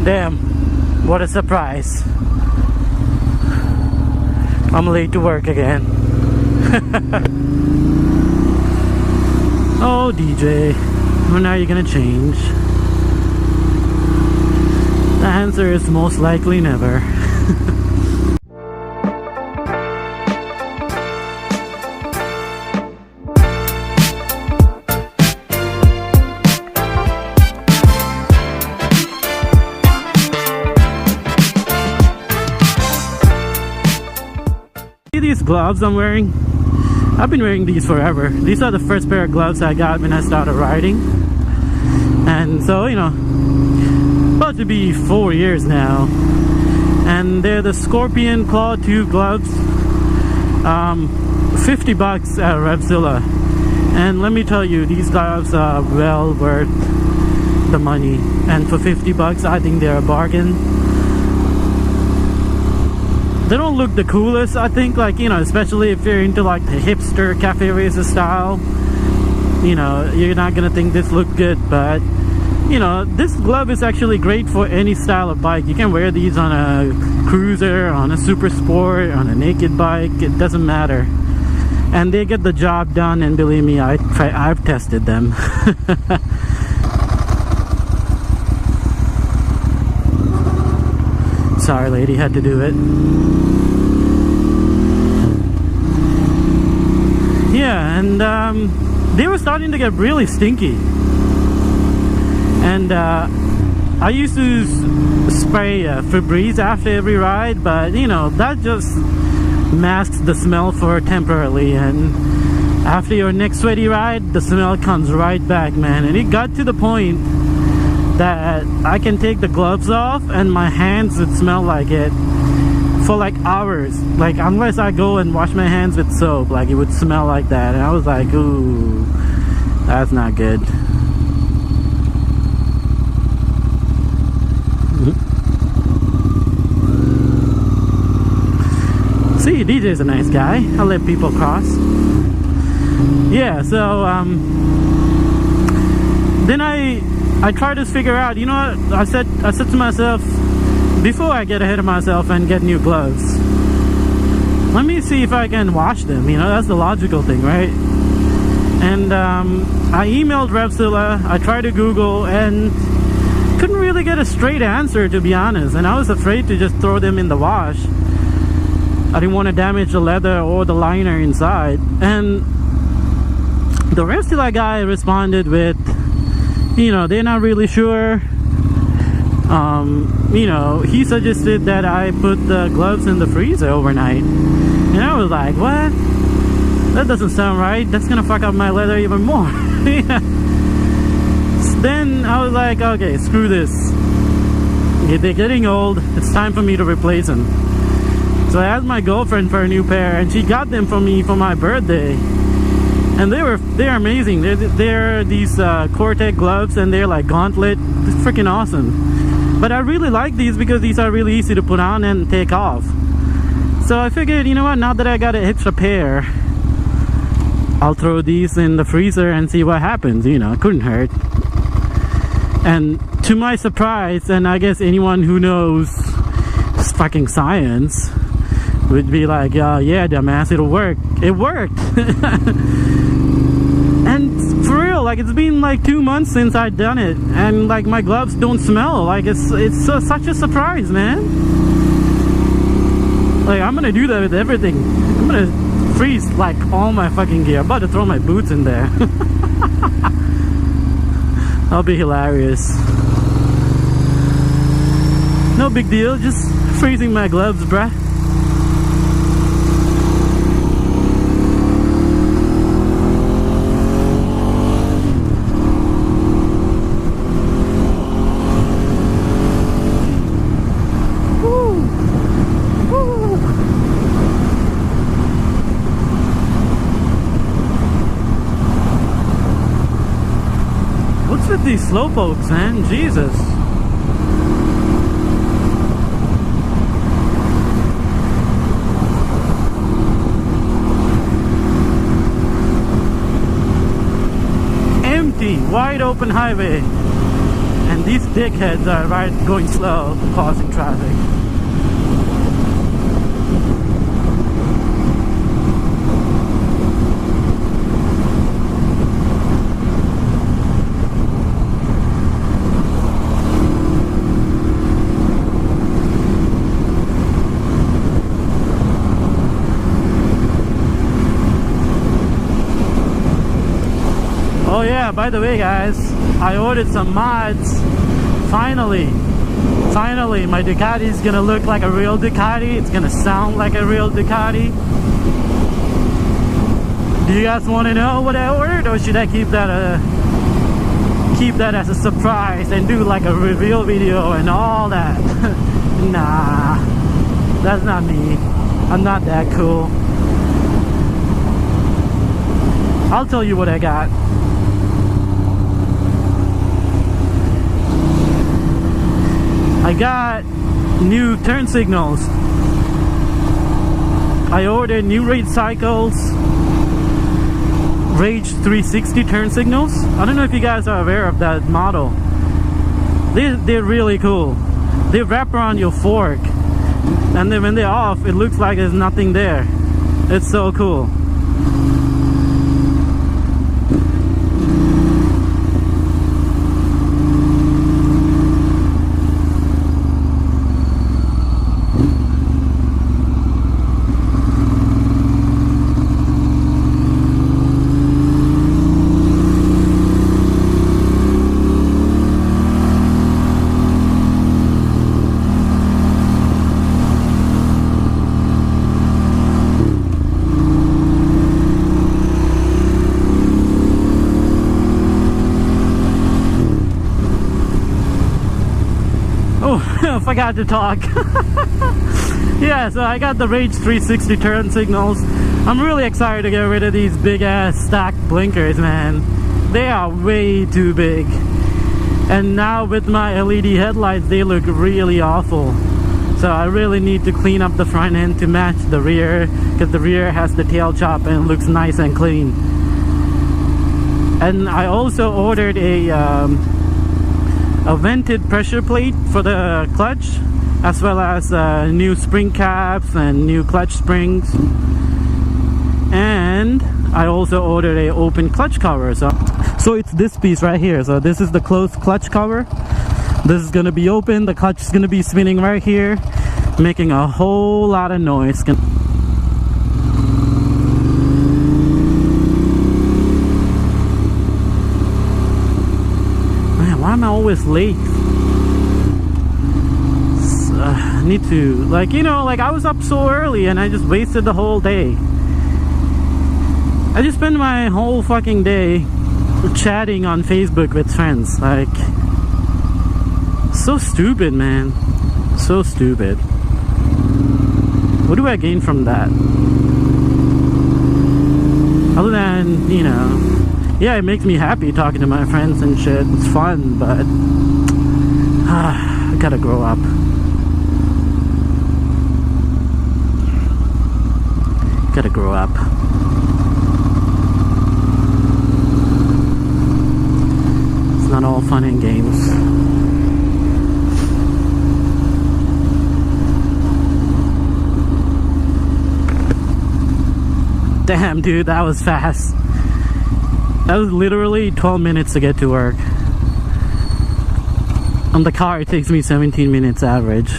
Damn, what a surprise. I'm late to work again. Oh, DJ, when are you gonna change? The answer is most likely never. See these gloves I'm wearing? I've been wearing these forever. These are the first pair of gloves I got when I started riding. And so, you know, about to be 4 years now. And they're the Scorpion Claw 2 gloves. 50 bucks at Revzilla. And let me tell you, these gloves are well worth the money. And for 50 bucks, I think they're a bargain. They don't look the coolest, I think, like, you know, especially if you're into like the hipster cafe racer style, you know, you're not gonna think this look good. But you know, this glove is actually great for any style of bike. You can wear these on a cruiser, on a super sport, on a naked bike, it doesn't matter. And they get the job done, and believe me, I've tested them. Sorry lady, had to do it. Yeah, and they were starting to get really stinky. And I used to spray Febreze after every ride, but you know, that just masks the smell for temporarily, and after your next sweaty ride, the smell comes right back, man. And it got to the point that I can take the gloves off and my hands would smell like it for like hours. Like, unless I go and wash my hands with soap, like, it would smell like that. And I was like, ooh, that's not good. See, DJ's a nice guy. I let people cross. Yeah, so then I tried to figure out, you know what, I said to myself, before I get ahead of myself and get new gloves, let me see if I can wash them. You know, that's the logical thing, right? And I emailed Revzilla, I tried to Google, and couldn't really get a straight answer, to be honest. And I was afraid to just throw them in the wash. I didn't want to damage the leather or the liner inside. And the Revzilla guy responded with, you know, they're not really sure. You know, he suggested that I put the gloves in the freezer overnight. And I was like, what? That doesn't sound right. That's gonna fuck up my leather even more. Yeah. Then I was like, okay, screw this. They're getting old. It's time for me to replace them. So I asked my girlfriend for a new pair, and she got them for me for my birthday. And they're amazing. They're these Cortec gloves, and they're like gauntlet. It's freaking awesome. But I really like these because these are really easy to put on and take off. So I figured, you know what, now that I got an extra pair, I'll throw these in the freezer and see what happens. You know, it couldn't hurt. And to my surprise, and I guess anyone who knows fucking science would be like, yeah, dumbass, it'll work. It worked. And for real, like, it's been like 2 months since I've done it, and like my gloves don't smell. Like, it's such a surprise, man. Like, I'm gonna do that with everything. I'm gonna freeze like all my fucking gear. I'm about to throw my boots in there. That'll be hilarious. No big deal, just freezing my gloves, bruh. What's with these slowpokes, man? Jesus. Empty, wide open highway. And these dickheads are right going slow, causing traffic. Oh yeah, by the way guys, I ordered some mods. Finally, my Ducati is gonna look like a real Ducati. It's gonna sound like a real Ducati. Do you guys want to know what I ordered, or should I keep that as a surprise and do like a reveal video and all that? Nah, that's not me. I'm not that cool. I'll tell you what I got. I got new turn signals. I ordered new Rage Cycles Rage 360 turn signals. I don't know if you guys are aware of that model. They're really cool. They wrap around your fork, and then when they're off, it looks like there's nothing there. It's so cool. I forgot to talk. Yeah, so I got the Rage 360 turn signals. I'm really excited to get rid of these big ass stacked blinkers, man. They are way too big. And now with my LED headlights, they look really awful. So I really need to clean up the front end to match the rear, because the rear has the tail chop and it looks nice and clean. And I also ordered a vented pressure plate for the clutch, as well as new spring caps and new clutch springs. And I also ordered a open clutch cover. So it's this piece right here. So this is the closed clutch cover. This is gonna be open. The clutch is gonna be spinning right here, making a whole lot of noise. Why am I always late? I need to, like, you know, like I was up so early and I just wasted the whole day. I just spent my whole fucking day chatting on Facebook with friends. Like, so stupid, man. So stupid. What do I gain from that? Other than, you know, yeah, it makes me happy talking to my friends and shit. It's fun, but I gotta grow up. Gotta grow up. It's not all fun and games. Damn, dude, that was fast. That was literally 12 minutes to get to work. On the car, it takes me 17 minutes average.